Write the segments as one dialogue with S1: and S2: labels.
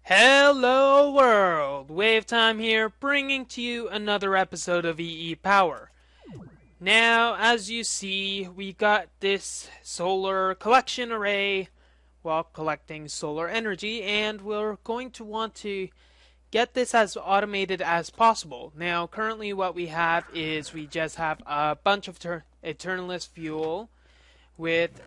S1: Hello world! Wave Time here, bringing to you another episode of EEPower. Now, as you see, we got this solar collection array while collecting solar energy, and we're going to want to get this as automated as possible. Now, currently what we have is we just have a bunch of Eternalist fuel with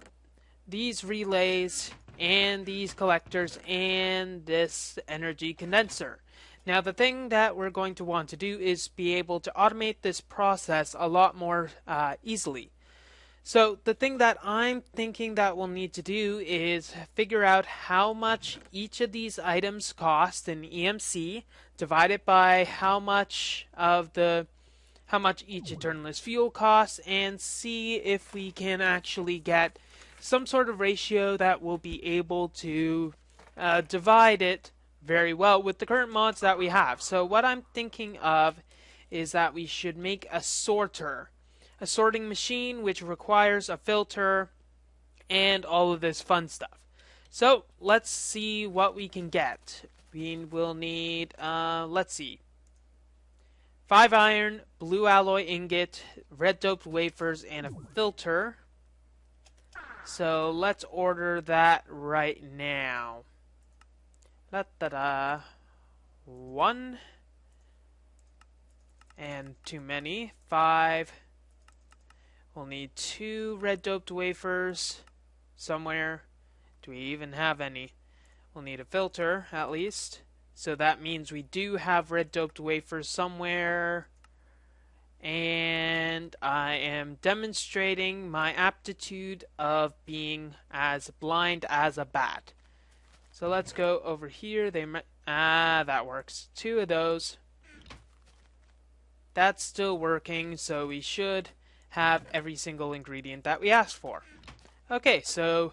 S1: these relays and these collectors and this energy condenser. Now the thing that we're going to want to do is be able to automate this process a lot more easily. So the thing that I'm thinking that we'll need to do is figure out how much each of these items cost in EMC, divided by how much each Eternalist fuel costs, and see if we can actually get some sort of ratio that will be able to divide it very well with the current mods that we have. So what I'm thinking of is that we should make a sorter, a sorting machine which requires a filter and all of this fun stuff. So let's see what we can get. We will need, let's see, 5 iron, blue alloy ingot, red doped wafers, and a filter. So let's order that right now. Da-da-da. 1. And too many. 5. We'll need 2 red doped wafers somewhere. Do we even have any? We'll need a filter at least. So that means we do have red doped wafers somewhere. And I am demonstrating my aptitude of being as blind as a bat. So let's go over here. That works. 2 of those. That's still working, so we should have every single ingredient that we asked for. Okay, so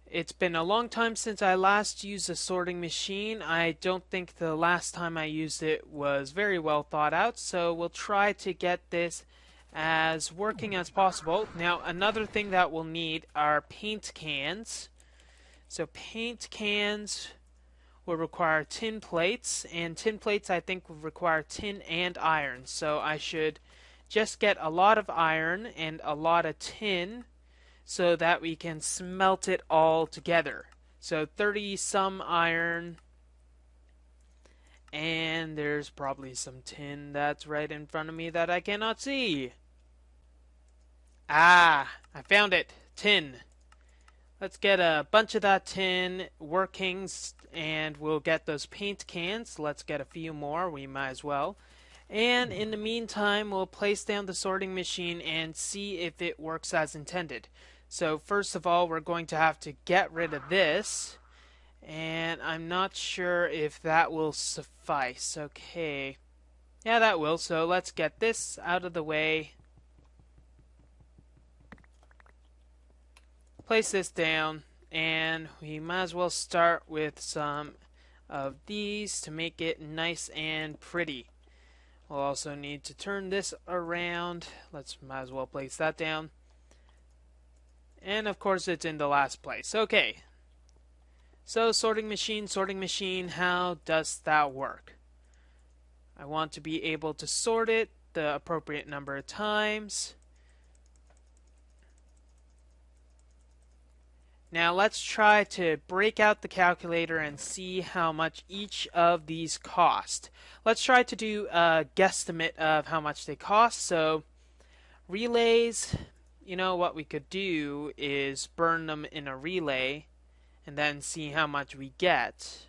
S1: it's been a long time since I last used a sorting machine. I don't think the last time I used it was very well thought out, so we'll try to get this as working as possible. Now, another thing that we'll need are paint cans. So paint cans will require tin plates, and tin plates I think will require tin and iron. So I should just get a lot of iron and a lot of tin so that we can smelt it all together. So 30 some iron, and there's probably some tin that's right in front of me that I cannot see. I found it. Tin. Let's get a bunch of that tin working, and we'll get those paint cans. Let's get a few more. We might as well. And in the meantime, we'll place down the sorting machine and see if it works as intended. So first of all, we're going to have to get rid of this. And I'm not sure if that will suffice. Okay. Yeah, that will. So let's get this out of the way. Place this down, and we might as well start with some of these to make it nice and pretty. We'll also need to turn this around. Might as well place that down. And of course it's in the last place. Okay. So sorting machine, how does that work? I want to be able to sort it the appropriate number of times. Now let's try to break out the calculator and see how much each of these cost. Let's try to do a guesstimate of how much they cost. So relays, what we could do is burn them in a relay and then see how much we get.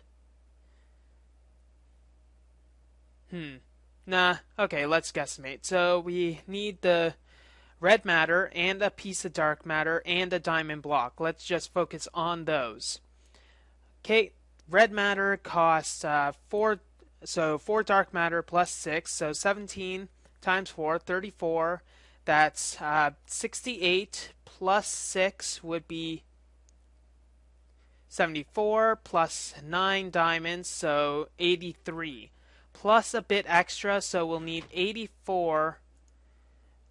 S1: Okay, let's guesstimate. So we need the red matter and a piece of dark matter and a diamond block. Let's just focus on those. Okay, red matter costs 4, so 4 dark matter plus 6, so 17 times 4, 34. That's 68 plus 6 would be 74 plus 9 diamonds, so 83. Plus a bit extra, so we'll need 84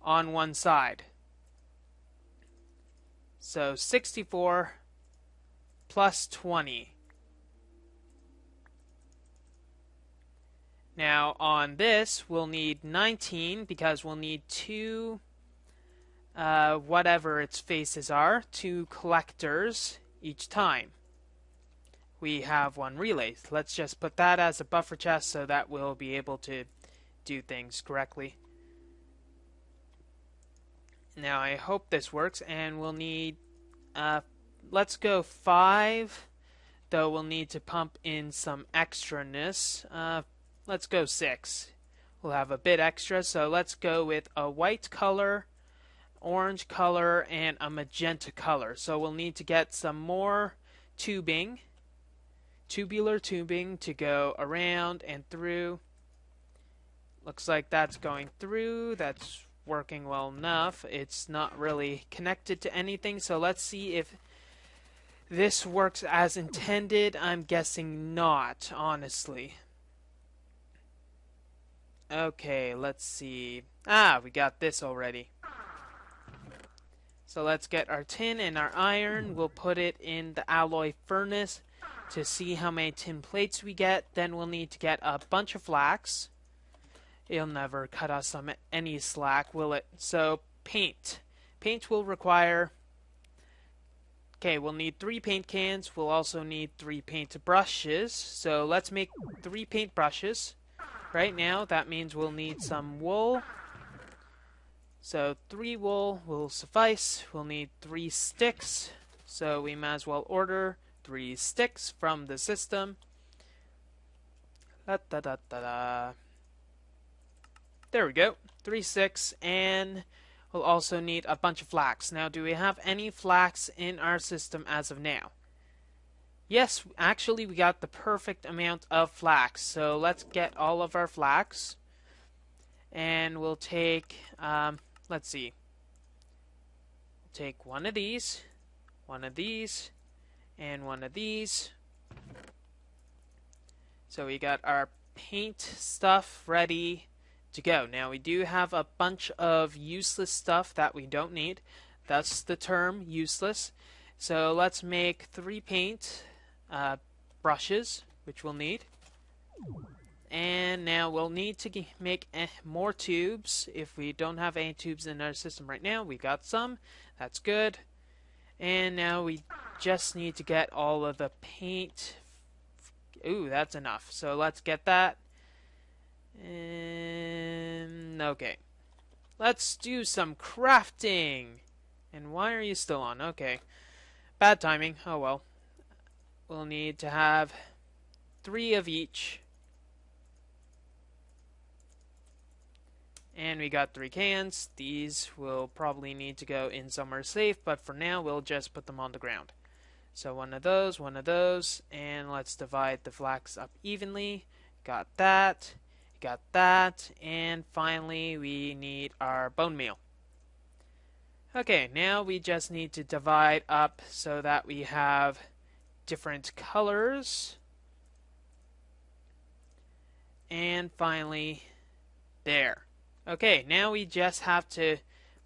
S1: on one side. So 64 plus 20. Now on this, we'll need 19 because we'll need two, whatever its faces are, two collectors each time we have one relay. Let's just put that as a buffer chest so that we'll be able to do things correctly. Now I hope this works, and we'll need, let's go 5, though we'll need to pump in some extraness. Let's go 6. We'll have a bit extra, so let's go with a white color, orange color, and a magenta color. So we'll need to get some more tubing, tubular tubing, to go around and through. Looks like that's going through. That's working well enough. It's not really connected to anything, so let's see if this works as intended. I'm guessing not, honestly. Okay, let's see. We got this already. So let's get our tin and our iron. We'll put it in the alloy furnace to see how many tin plates we get. Then we'll need to get a bunch of flax. It'll never cut us any slack, will it? So, paint. Paint will require... Okay, we'll need 3 paint cans. We'll also need 3 paint brushes. So, let's make 3 paint brushes. Right now, that means we'll need some wool. So, 3 wool will suffice. We'll need 3 sticks. So, we might as well order 3 sticks from the system. There we go. 3 sticks, and we'll also need a bunch of flax. Now, do we have any flax in our system as of now? Yes, actually, we got the perfect amount of flax. So let's get all of our flax, and we'll take, let's see. Take one of these, and one of these. So we got our paint stuff ready to go. Now we do have a bunch of useless stuff that we don't need. That's the term, useless. So let's make 3 paint brushes, which we'll need. And now we'll need to make more tubes. If we don't have any tubes in our system right now, we got some. That's good. And now we just need to get all of the paint. Ooh, that's enough. So let's get that. Okay. Let's do some crafting. And why are you still on? Okay. Bad timing. Oh well. We'll need to have 3 of each. And we got 3 cans. These will probably need to go in somewhere safe, but for now we'll just put them on the ground. So one of those, and let's divide the flax up evenly. Got that, and finally we need our bone meal. Okay, now we just need to divide up so that we have different colors. And finally, there. Okay, now we just have to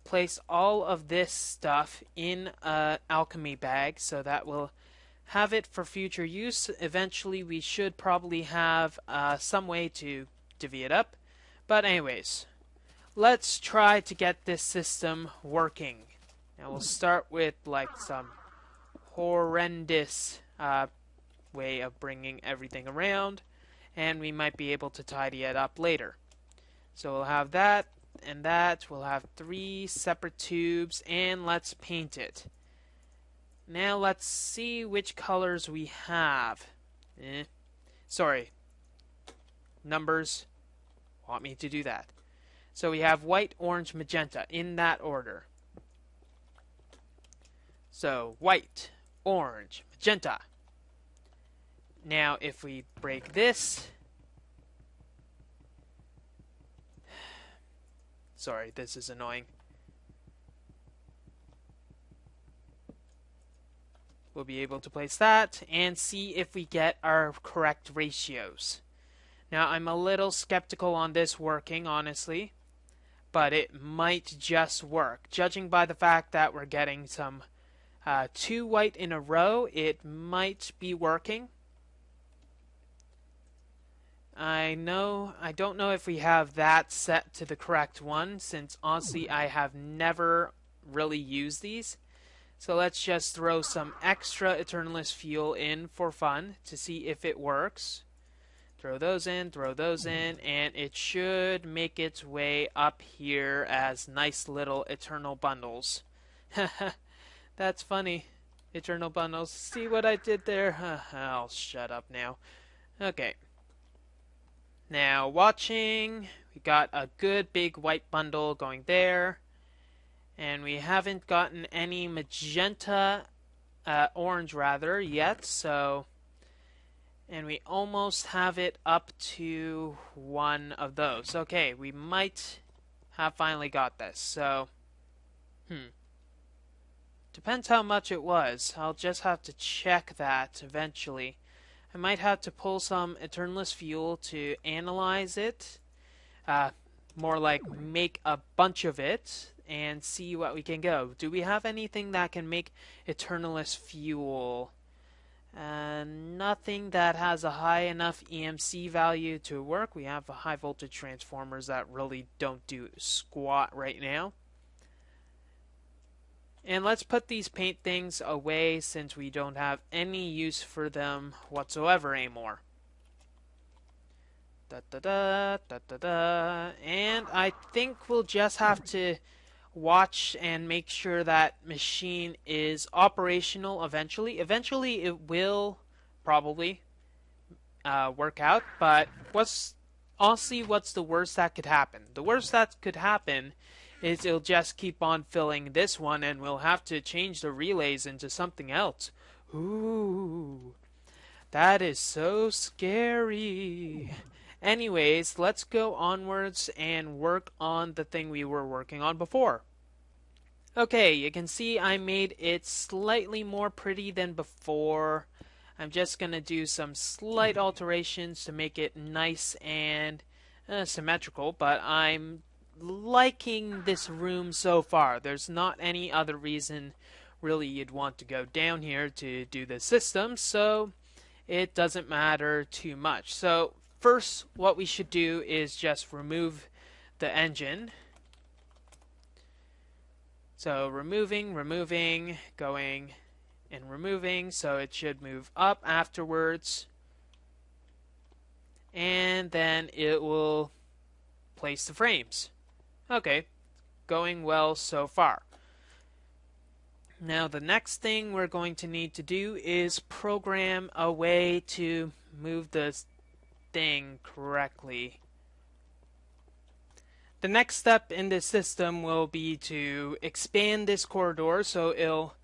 S1: place all of this stuff in an alchemy bag so that we'll have it for future use. Eventually, we should probably have some way to divvy it up. But anyways, let's try to get this system working. Now we'll start with like some horrendous way of bringing everything around, and we might be able to tidy it up later. So we'll have that and that. We'll have 3 separate tubes, and let's paint it. Now let's see which colors we have. Sorry. Numbers want me to do that. So we have white, orange, magenta in that order. So white, orange, magenta. Now if we break this... Sorry, this is annoying. We'll be able to place that and see if we get our correct ratios. Now, I'm a little skeptical on this working, honestly, but it might just work. Judging by the fact that we're getting some 2 white in a row, it might be working. I don't know if we have that set to the correct one, since honestly I have never really used these. So let's just throw some extra Eternalist fuel in for fun to see if it works. Throw those in, and it should make its way up here as nice little Eternal bundles. That's funny. Eternal bundles. See what I did there? I'll shut up now. Okay. Now, watching, we got a good big white bundle going there, and we haven't gotten any magenta, orange rather, yet, so, and we almost have it up to one of those. Okay, we might have finally got this, so, depends how much it was. I'll just have to check that eventually. I might have to pull some Eternalist fuel to analyze it. More like make a bunch of it and see what we can go. Do we have anything that can make Eternalist fuel? Nothing that has a high enough EMC value to work. We have high voltage transformers that really don't do squat right now. And let's put these paint things away since we don't have any use for them whatsoever anymore. And I think we'll just have to watch and make sure that machine is operational eventually. Eventually it will probably work out, but honestly, what's the worst that could happen? The worst that could happen is it'll just keep on filling this one, and we'll have to change the relays into something else. Ooh, that is so scary. Anyways, let's go onwards and work on the thing we were working on before. Okay, you can see I made it slightly more pretty than before. I'm just going to do some slight alterations to make it nice and symmetrical, but I'm liking this room so far. There's not any other reason really you'd want to go down here to do the system, so it doesn't matter too much. So first what we should do is just remove the engine. So removing, going and removing, so it should move up afterwards, and then it will place the frames. Okay, going well so far. Now the next thing we're going to need to do is program a way to move this thing correctly. The next step in this system will be to expand this corridor so it'll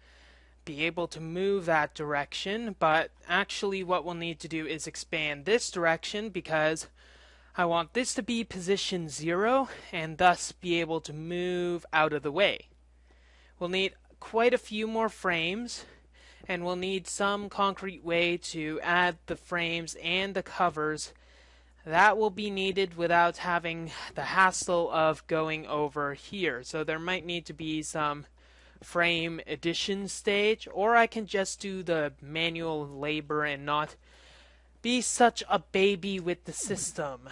S1: be able to move that direction, but actually what we'll need to do is expand this direction because I want this to be position 0 and thus be able to move out of the way. We'll need quite a few more frames, and we'll need some concrete way to add the frames and the covers. That will be needed without having the hassle of going over here. So there might need to be some frame addition stage, or I can just do the manual labor and not be such a baby with the system.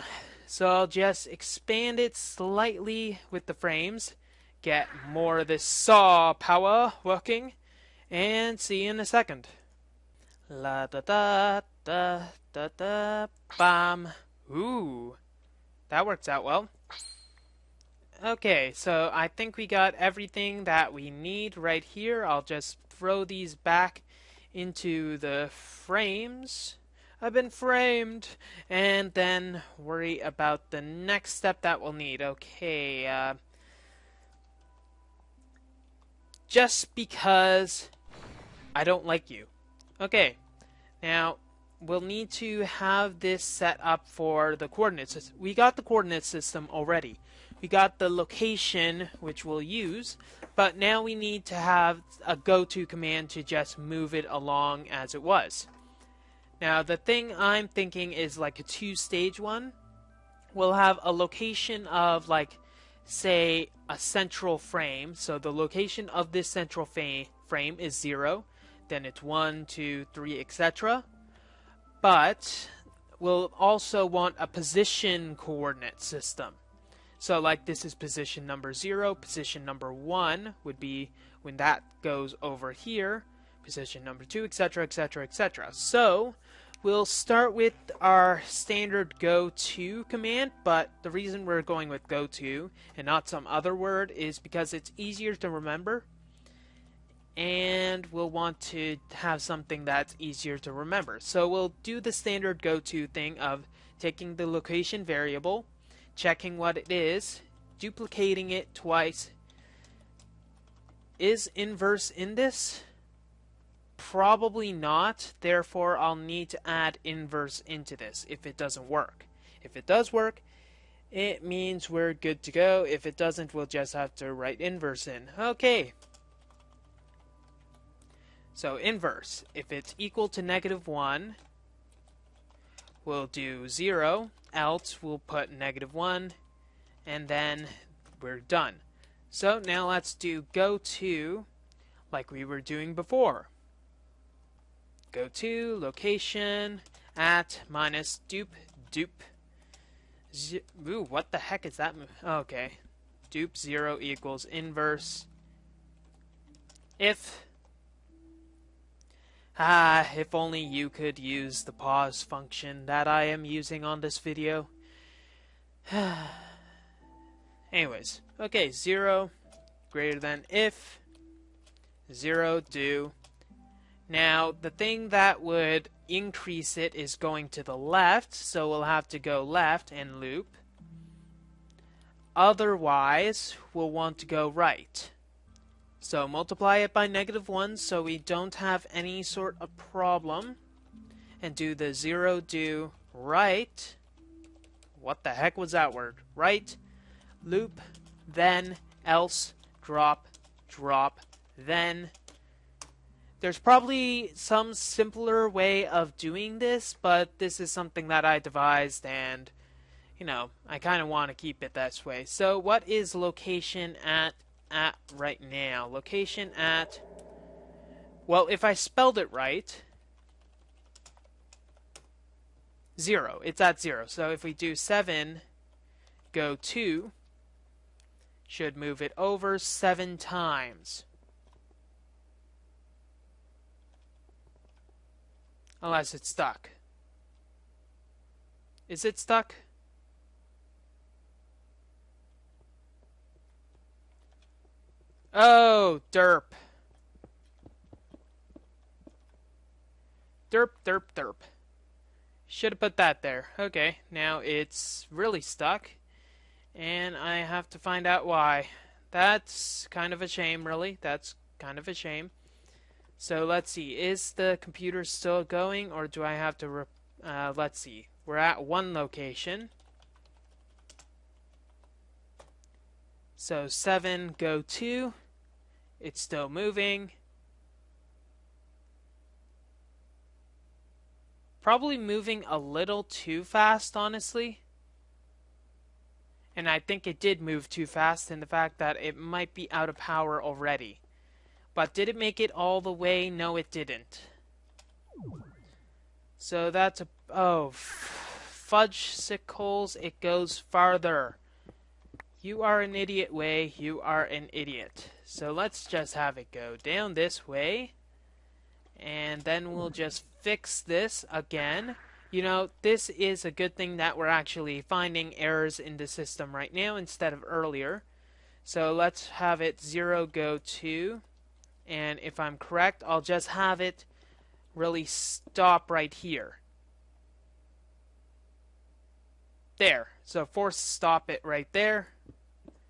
S1: So I'll just expand it slightly with the frames, get more of this saw power working, and see you in a second. La da da da da da bam. Ooh, that works out well. Okay, so I think we got everything that we need right here. I'll just throw these back into the frames. I've been framed, and then worry about the next step that we'll need. Okay, just because I don't like you. Okay, now we'll need to have this set up for the coordinates. We got the coordinate system already. We got the location, which we'll use, but now we need to have a go-to command to just move it along as it was. Now, the thing I'm thinking is like a two-stage one. We'll have a location of, like, say, a central frame. So the location of this central frame is 0. Then it's 1, 2, 3, etc. But we'll also want a position coordinate system. So like this is position number 0, position number 1 would be when that goes over here, position number 2, etc, etc, etc. So we'll start with our standard go-to command, but the reason we're going with go-to and not some other word is because it's easier to remember, and we'll want to have something that's easier to remember. So we'll do the standard go-to thing of taking the location variable, checking what it is, duplicating it twice. Is inverse in this? Probably not, therefore I'll need to add inverse into this if it doesn't work. If it does work, it means we're good to go. If it doesn't, we'll just have to write inverse in. Okay. So inverse, if it's equal to -1, we'll do 0, else we'll put -1, and then we're done. So now let's do go-to like we were doing before. Go-to, location, at, minus, dupe. Ooh, what the heck is that? Okay. Dupe 0 equals inverse. If only you could use the pause function that I am using on this video. Anyways, okay, 0 greater than if 0 do. Now, the thing that would increase it is going to the left, so we'll have to go left and loop. Otherwise, we'll want to go right. So multiply it by -1 so we don't have any sort of problem. And do the 0 do right. What the heck was that word? Right, loop, then, else, drop, then. There's probably some simpler way of doing this, but this is something that I devised and, I kind of want to keep it this way. So what is location at right now? Location at, well, if I spelled it right, 0. It's at 0. So if we do 7, go 2, should move it over 7 times. Unless it's stuck. Is it stuck? Oh, derp. Derp. Should have put that there. Okay, now it's really stuck. And I have to find out why. That's kind of a shame, really. That's kind of a shame. So let's see. Is the computer still going, or do I have to... let's see. We're at one location. So 7, go 2. It's still moving. Probably moving a little too fast, honestly. And I think it did move too fast in the fact that it might be out of power already. But did it make it all the way? No, it didn't. So that's a... Oh, fudgesicles, it goes farther. You are an idiot, Way. You are an idiot. So let's just have it go down this way. And then we'll just fix this again. This is a good thing that we're actually finding errors in the system right now instead of earlier. So let's have it 0, go 2. And if I'm correct, I'll just have it really stop right here. There. So force stop it right there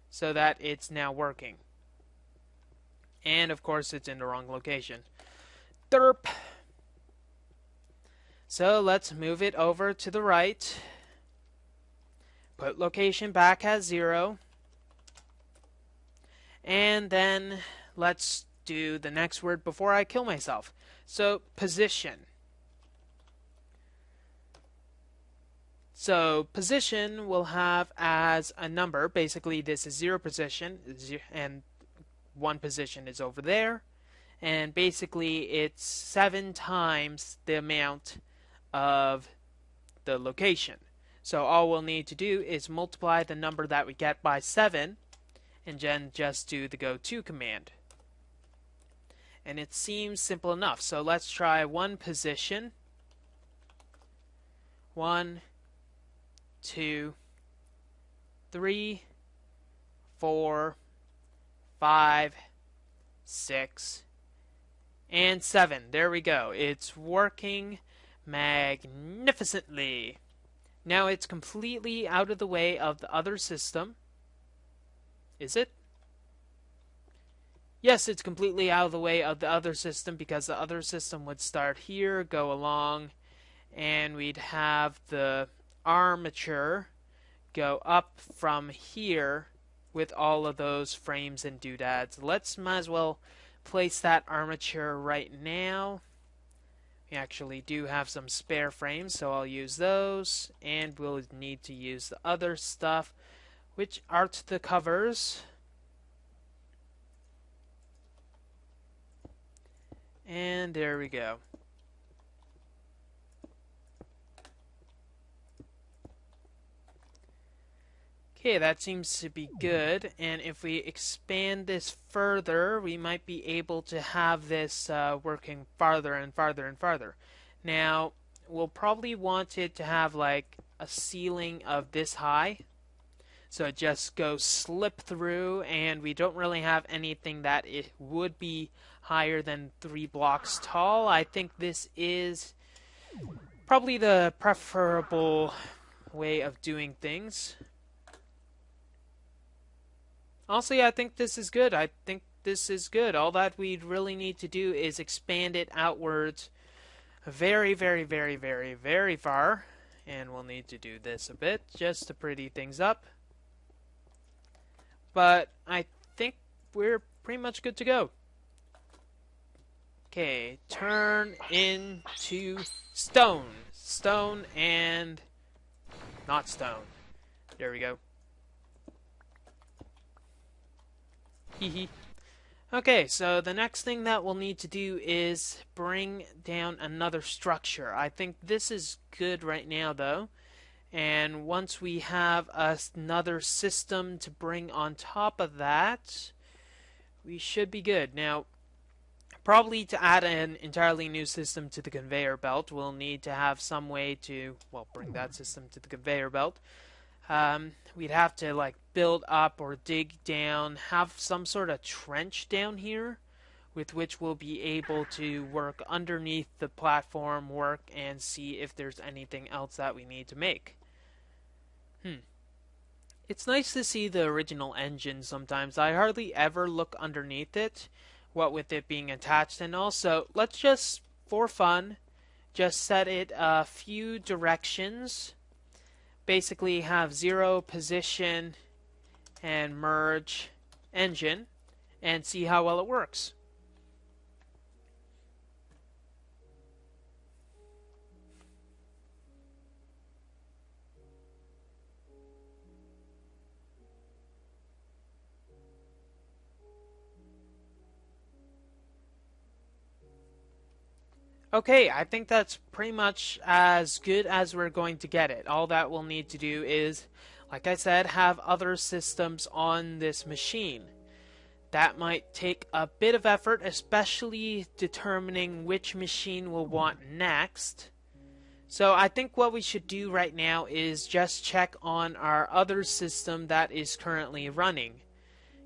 S1: so that it's now working. And of course it's in the wrong location. Derp. So let's move it over to the right. Put location back at 0. And then let's do the next word before I kill myself. So position. So position will have as a number, basically this is 0 position, and 1 position is over there. And basically it's 7 times the amount of the location. So all we'll need to do is multiply the number that we get by 7 and then just do the go-to command. And it seems simple enough. So let's try one position. 1, 2, 3, 4, 5, 6, and 7. There we go. It's working magnificently. Now it's completely out of the way of the other system. Is it? Yes, it's completely out of the way of the other system because the other system would start here, go along, and we'd have the armature go up from here with all of those frames and doodads. Might as well place that armature right now. We actually do have some spare frames, so I'll use those, and we'll need to use the other stuff, which are the covers. And there we go. Okay, that seems to be good, and if we expand this further, we might be able to have this working farther and farther and farther. Now, we'll probably want it to have like a ceiling of this high, so it just goes slip through, and we don't really have anything that it would be higher than 3 blocks tall. I think this is probably the preferable way of doing things. Also, yeah, I think this is good. All that we'd really need to do is expand it outwards very, very, very, very, very far. And we'll need to do this a bit just to pretty things up. But I think we're pretty much good to go. Okay, turn into stone. Stone and not stone. There we go. Hehe. Okay, so the next thing that we'll need to do is bring down another structure. I think this is good right now, though. And once we have another system to bring on top of that, we should be good. Now, probably to add an entirely new system to the conveyor belt, we'll need to have some way to, well, bring that system to the conveyor belt. We'd have to like build up or dig down, have some sort of trench down here with which we'll be able to work underneath the platform, and see if there's anything else that we need to make. It's nice to see the original engine sometimes. I hardly ever look underneath it, what with it being attached and all. So let's just, for fun, just set it a few directions. Basically have 0 position and merge engine and see how well it works. Okay, I think that's pretty much as good as we're going to get it. All that we'll need to do is, like I said, have other systems on this machine. That might take a bit of effort, especially determining which machine we'll want next. So I think what we should do right now is just check on our other system that is currently running,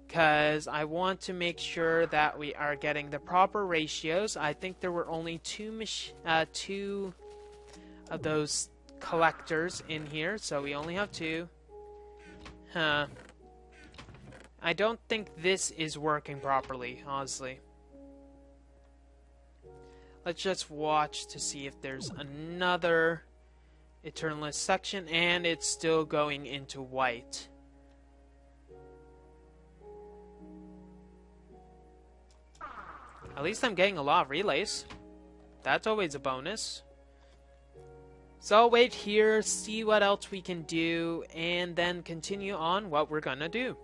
S1: because I want to make sure that we are getting the proper ratios. I think there were only two of those collectors in here, so we only have 2. I don't think this is working properly, honestly. Let's just watch to see if there's another Eternalist section, and it's still going into white. At least I'm getting a lot of relays. That's always a bonus. So I'll wait here, see what else we can do, and then continue on what we're gonna do.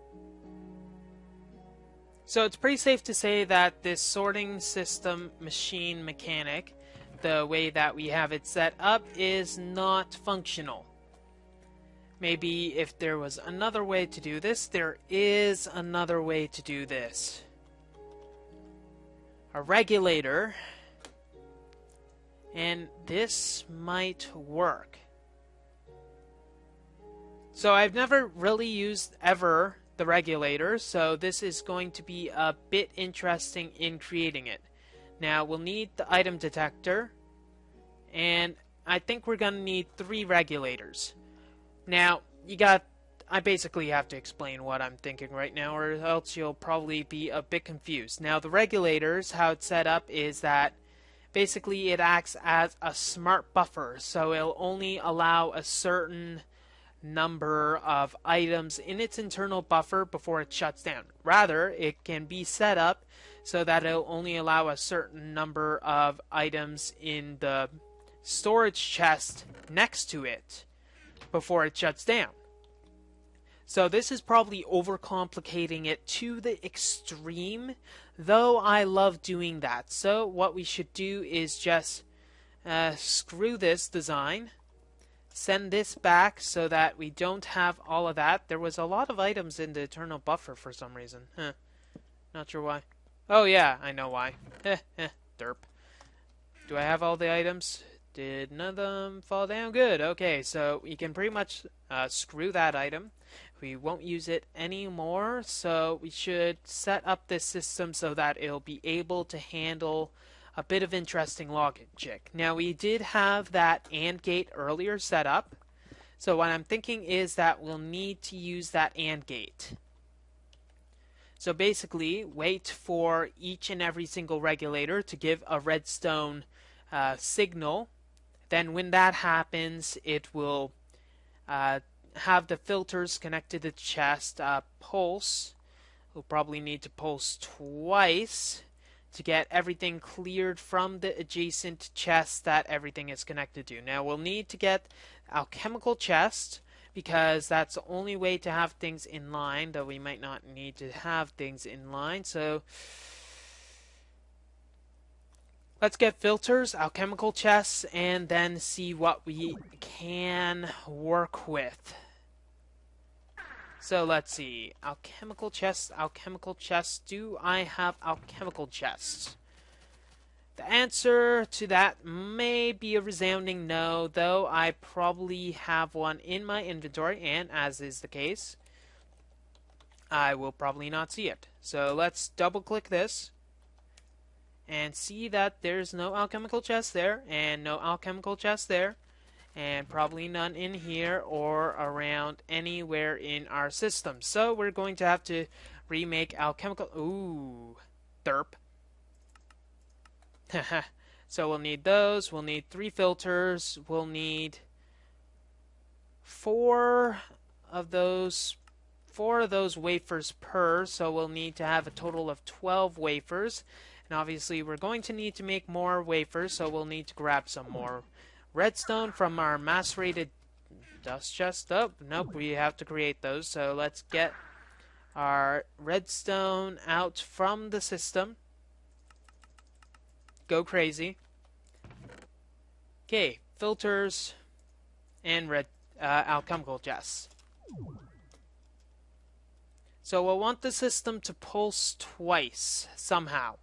S1: So it's pretty safe to say that this sorting system machine mechanic the way that we have it set up is not functional. Maybe if there was another way to do this, there is another way to do this. A regulator, and this might work. So I've never really used ever the regulator, so this is going to be a bit interesting in creating it. Now we'll need the item detector, and I think we're gonna need 3 regulators. Now I basically have to explain what I'm thinking right now, or else you'll probably be a bit confused. Now the regulators, how it's set up is that basically it acts as a smart buffer, so it'll only allow a certain number of items in its internal buffer before it shuts down. Rather, it can be set up so that it'll only allow a certain number of items in the storage chest next to it before it shuts down. So this is probably overcomplicating it to the extreme, though I love doing that. So what we should do is just screw this design, send this back so that we don't have all of that. There was a lot of items in the internal buffer for some reason. Not sure why. Oh yeah, I know why. Derp. Do I have all the items? Did none of them fall down? Good. Okay, so we can pretty much screw that item. We won't use it anymore, so we should set up this system so that it'll be able to handle a bit of interesting logic. Now, we did have that AND gate earlier set up, so what I'm thinking is that we'll need to use that AND gate. So basically, wait for each and every single regulator to give a redstone signal. Then when that happens, it will have the filters connected to the chest pulse. We'll probably need to pulse twice to get everything cleared from the adjacent chest that everything is connected to. Now we'll need to get alchemical chest because that's the only way to have things in line, though we might not need to have things in line. So let's get filters, alchemical chests, and then see what we can work with. So let's see. Alchemical chests, alchemical chests. Do I have alchemical chests? The answer to that may be a resounding no, though I probably have one in my inventory, and as is the case, I will probably not see it. So let's double click this and see that there's no alchemical chest there, and no alchemical chest there, and probably none in here or around anywhere in our system. So we're going to have to remake alchemical... Ooh, derp. So we'll need those. We'll need 3 filters. We'll need 4 of those wafers per. So we'll need to have a total of 12 wafers. And obviously we're going to need to make more wafers, so we'll need to grab some more redstone from our macerated dust chest. Oh, nope, we have to create those. So let's get our redstone out from the system. Go crazy. Okay, filters and alchemical chests. So we'll want the system to pulse twice somehow.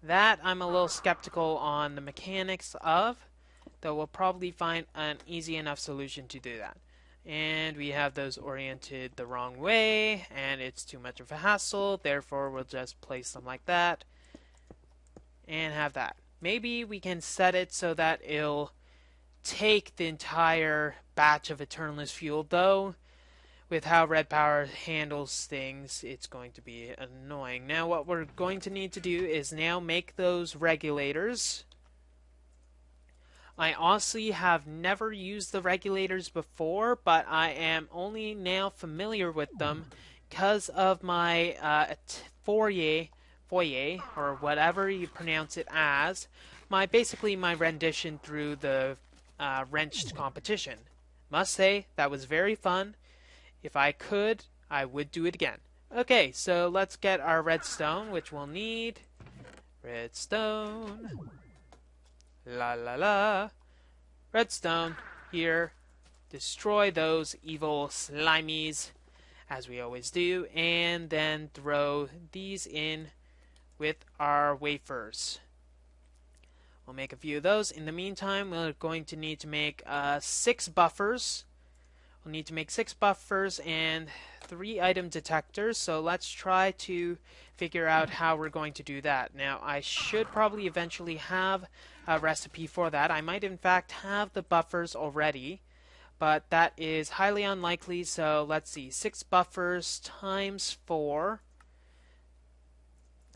S1: That I'm a little skeptical on the mechanics of, though we'll probably find an easy enough solution to do that. And we have those oriented the wrong way, and it's too much of a hassle, therefore we'll just place them like that, and have that. Maybe we can set it so that it'll take the entire batch of Eternalist fuel, though with how Red Power handles things, it's going to be annoying. Now what we're going to need to do is now make those regulators. I honestly have never used the regulators before, but I am only now familiar with them because of my foyer, or whatever you pronounce it as, basically my rendition through the wrenched competition. Must say, that was very fun. If I could, I would do it again. Okay, so let's get our redstone, which we'll need. Redstone. La la la. Redstone, here. Destroy those evil slimies, as we always do, and then throw these in with our wafers. We'll make a few of those. In the meantime, we're going to need to make 6 buffers. We'll need to make 6 buffers and 3 item detectors. So let's try to figure out how we're going to do that. Now, I should probably eventually have a recipe for that. I might in fact have the buffers already, but that is highly unlikely. So let's see, 6 buffers times 4.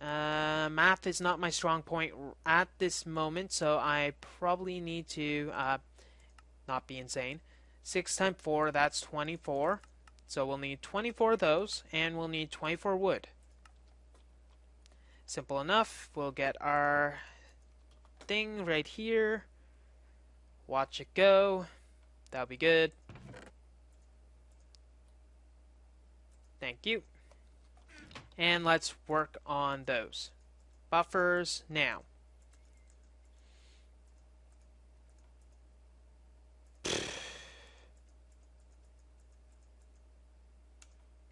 S1: Math is not my strong point at this moment, so I probably need to not be insane. 6 times 4, that's 24. So we'll need 24 of those, and we'll need 24 wood. Simple enough. We'll get our thing right here. Watch it go. That'll be good. Thank you. And let's work on those buffers now.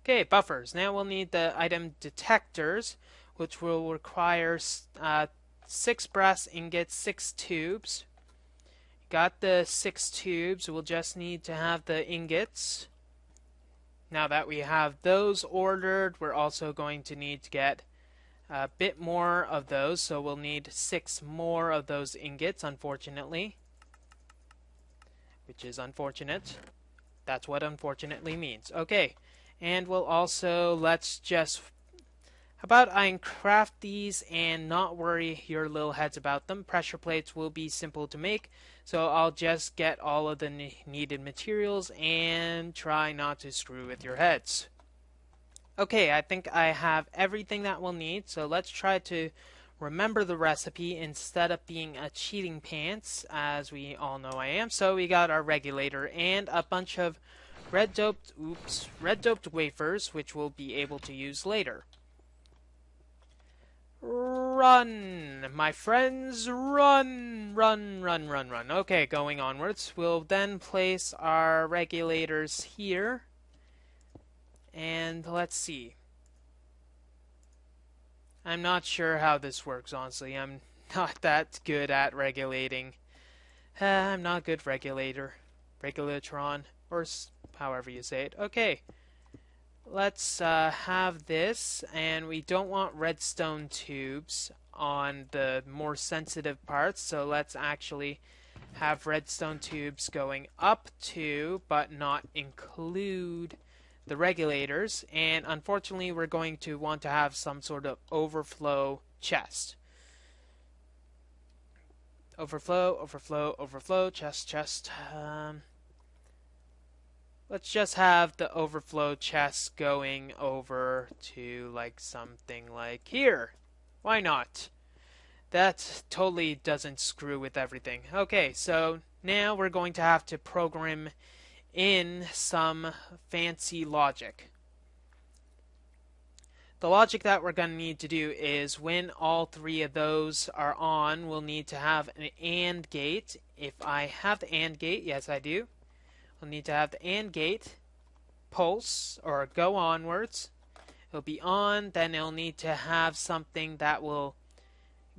S1: Okay, buffers. Now we'll need the item detectors, which will require 6 brass ingots, 6 tubes. Got the 6 tubes. We'll just need to have the ingots. Now that we have those ordered, we're also going to need to get a bit more of those, so we'll need 6 more of those ingots, unfortunately. Which is unfortunate. That's what unfortunately means. Okay, and we'll also, let's just, how about I craft these and not worry your little heads about them. Pressure plates will be simple to make, so I'll just get all of the needed materials and try not to screw with your heads. Okay, I think I have everything that we'll need, so let's try to remember the recipe instead of being a cheating pants, as we all know I am. So we got our regulator and a bunch of red doped wafers, which we'll be able to use later. Run, my friends, run, run, run, run, run. Okay, going onwards. We'll then place our regulators here. And let's see. I'm not sure how this works, honestly. I'm not that good at regulating. I'm not a good regulator. Regulatron, or however you say it. Okay. Let's have this, and we don't want redstone tubes on the more sensitive parts, so let's actually have redstone tubes going up to, but not include, the regulators. And unfortunately, we're going to want to have some sort of overflow chest. Overflow, overflow, overflow, chest. Let's just have the overflow chest going over to like something like here. Why not? That totally doesn't screw with everything. Okay, so now we're going to have to program in some fancy logic. The logic that we're going to need to do is when all 3 of those are on, we'll need to have an AND gate. If I have the AND gate, yes I do. We'll need to have the AND gate pulse or go onwards. It'll be on, then it'll need to have something that will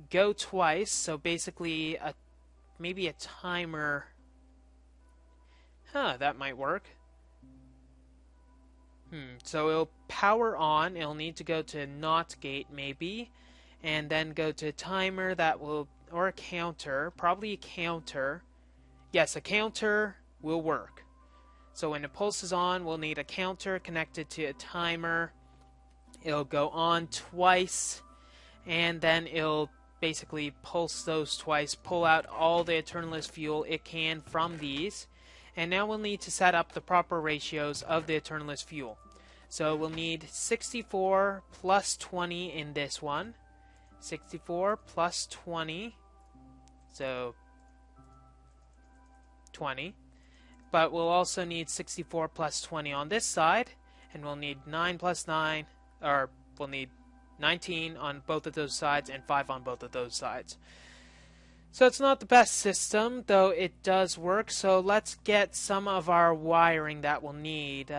S1: go twice. So basically, maybe a timer. That might work. So it'll power on. It'll need to go to NOT gate maybe, and then go to timer that will, or a counter, probably a counter. Yes, a counter will work. So when the pulse is on, we'll need a counter connected to a timer. It'll go on twice, and then it'll basically pulse those twice, pull out all the Eternalist fuel it can from these. And now we'll need to set up the proper ratios of the Eternalist fuel. So we'll need 64 plus 20 in this one. 64 plus 20. So 20. But we'll also need 64 plus 20 on this side. And we'll need 9 plus 9. Or we'll need 19 on both of those sides and 5 on both of those sides. So it's not the best system, though it does work. So let's get some of our wiring that we'll need.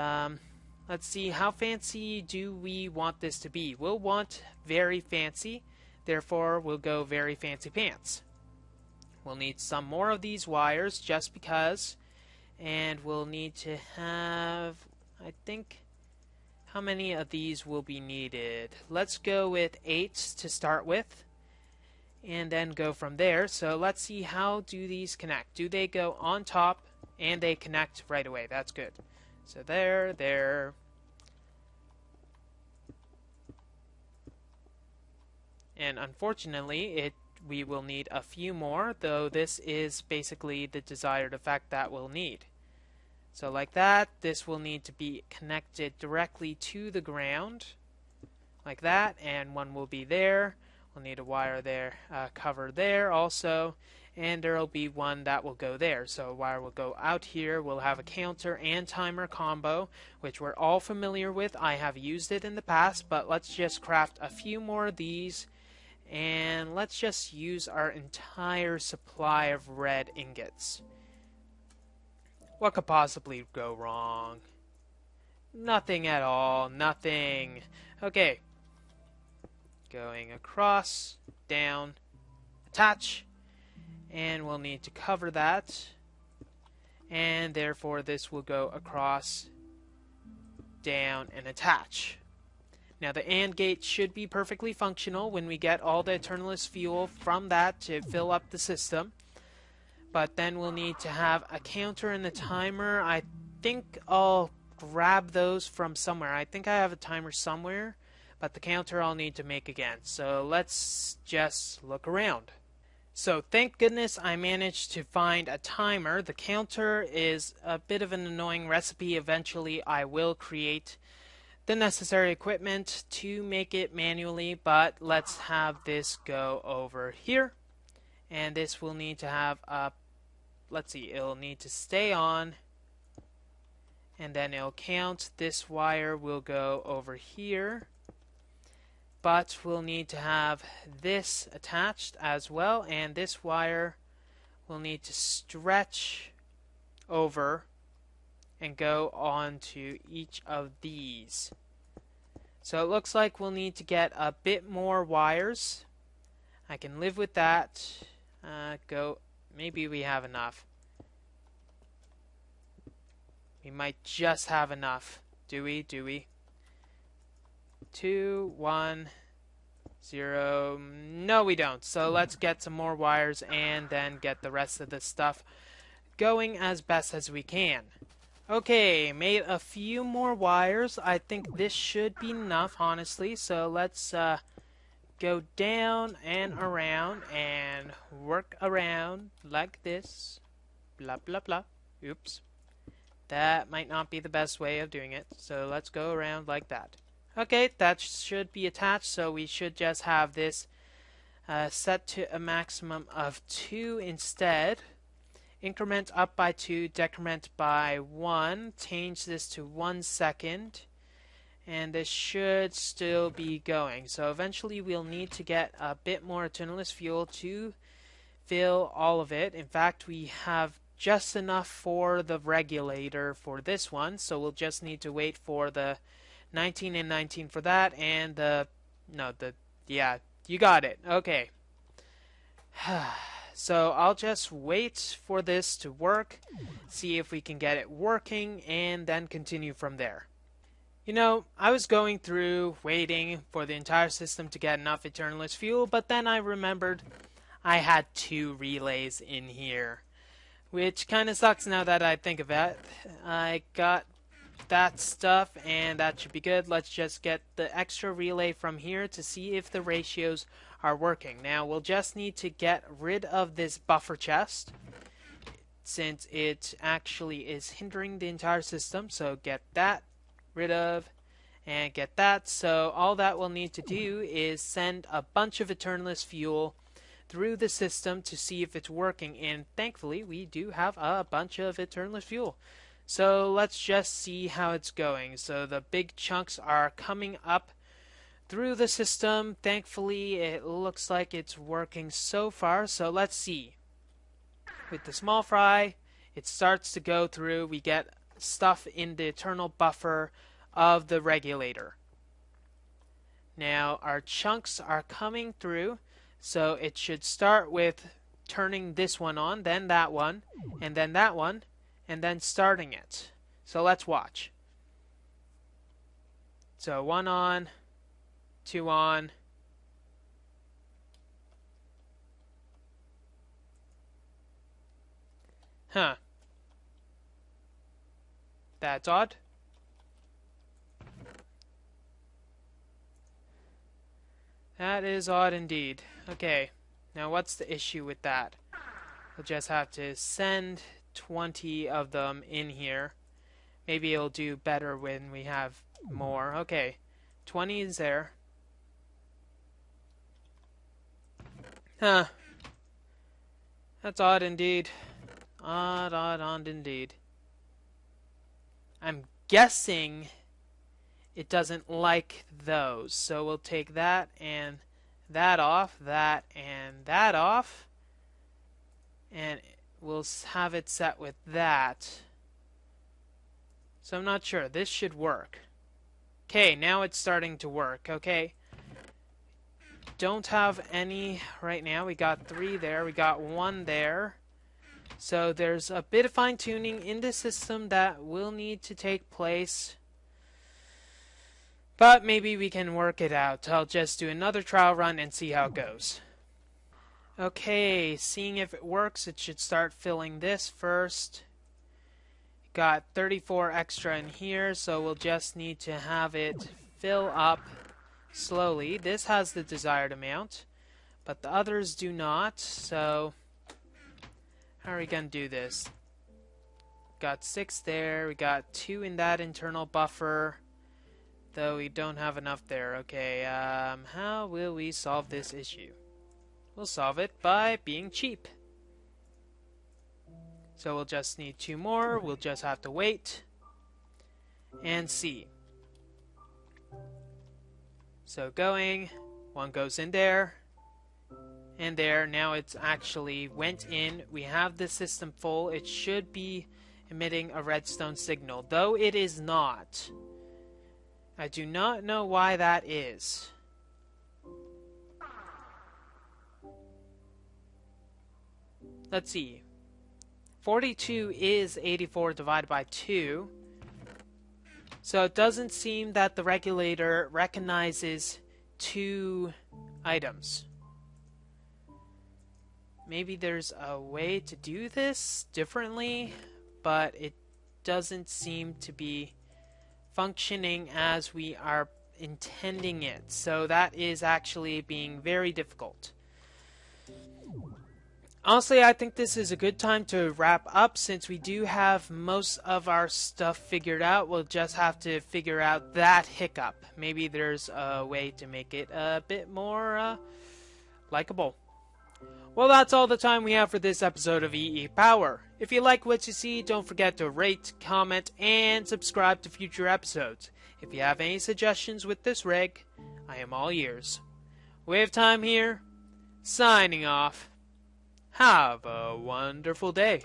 S1: Let's see, how fancy do we want this to be? We'll want very fancy, therefore we'll go very fancy pants. We'll need some more of these wires just because, and we'll need to have, I think, how many of these will be needed? Let's go with 8 to start with, and then go from there. So let's see, how do these connect? Do they go on top and they connect right away? That's good. So there. And unfortunately, we will need a few more, though this is basically the desired effect that we'll need. So like that, this will need to be connected directly to the ground, like that, and one will be there. We'll need a wire there, cover there also, and there will be one that will go there. So a wire will go out here. We'll have a counter and timer combo, which we're all familiar with. I have used it in the past, but let's just craft a few more of these, and let's just use our entire supply of red ingots. What could possibly go wrong? Nothing at all. Nothing. Okay. Going across, down, attach, and we'll need to cover that, and therefore this will go across, down, and attach. Now the AND gate should be perfectly functional when we get all the Eternalist fuel from that to fill up the system, but then we'll need to have a counter and a timer. I think I'll grab those from somewhere. I think I have a timer somewhere, but the counter I'll need to make again. So let's just look around. So thank goodness I managed to find a timer. The counter is a bit of an annoying recipe. Eventually I will create the necessary equipment to make it manually, but let's have this go over here. And this will need to have a, let's see, it'll need to stay on, and then it'll count. This wire will go over here, but we'll need to have this attached as well, and this wire will need to stretch over and go on to each of these. So it looks like we'll need to get a bit more wires. I can live with that. Maybe we have enough. We might just have enough. Do we? 2, 1, 0. No, we don't. So let's get some more wires and then get the rest of the stuff going as best as we can. Okay, made a few more wires. I think this should be enough, honestly. So let's go down and around and work around like this. Blah, blah, blah. Oops. That might not be the best way of doing it. So let's go around like that. Okay, that should be attached. So we should just have this set to a maximum of 2 instead. Increment up by 2, decrement by 1. Change this to 1 second. And this should still be going. So eventually we'll need to get a bit more Eternalist fuel to fill all of it. In fact, we have just enough for the regulator for this one. So we'll just need to wait for the 19 and 19 for that. And yeah, you got it. Okay. So I'll just wait for this to work, see if we can get it working, and then continue from there. You know, I was going through waiting for the entire system to get enough Eternalist fuel, but then I remembered I had 2 relays in here, which kind of sucks now that I think of it. I got that stuff, and that should be good. Let's just get the extra relay from here to see if the ratios are working. Now we'll just need to get rid of this buffer chest since it actually is hindering the entire system. So get that rid of and get that. So all that we'll need to do is send a bunch of Eternalist fuel through the system to see if it's working, and thankfully we do have a bunch of Eternalist fuel. So let's just see how it's going. So the big chunks are coming up through the system. Thankfully, it looks like it's working so far. So let's see. With the small fry, it starts to go through. We get stuff in the internal buffer of the regulator. Now our chunks are coming through, so it should start with turning this one on, then that one, and then that one, and then starting it. So let's watch. So 1 on, 2 on. Huh. That's odd. That is odd indeed. Okay, now what's the issue with that? We'll just have to send 20 of them in here. Maybe it'll do better when we have more. Okay, 20 is there. Huh. That's odd indeed. Odd indeed. I'm guessing it doesn't like those. So we'll take that and that off, that and that off. And we'll have it set with that. So I'm not sure. This should work. Okay, now it's starting to work. Okay. Don't have any right now. We got 3 there. We got 1 there. So there's a bit of fine-tuning in the system that will need to take place. But maybe we can work it out. I'll just do another trial run and see how it goes. Okay, seeing if it works, it should start filling this first. Got 34 extra in here, so we'll just need to have it fill up slowly. This has the desired amount, but the others do not, so how are we going to do this? Got 6 there, we got 2 in that internal buffer, though we don't have enough there. Okay, how will we solve this issue? We'll solve it by being cheap. So we'll just need 2 more, we'll just have to wait and see. So going, 1 goes in there, and there. Now it's actually went in. We have the system full. It should be emitting a redstone signal, though it is not. I do not know why that is. Let's see. 42 is 84 divided by 2. So it doesn't seem that the regulator recognizes 2 items. Maybe there's a way to do this differently, but it doesn't seem to be functioning as we are intending it. So that is actually being very difficult. Honestly, I think this is a good time to wrap up since we do have most of our stuff figured out. We'll just have to figure out that hiccup. Maybe there's a way to make it a bit more likable. Well, that's all the time we have for this episode of EEPower. If you like what you see, don't forget to rate, comment, and subscribe to future episodes. If you have any suggestions with this rig, I am all ears. Wave Time here, signing off. Have a wonderful day.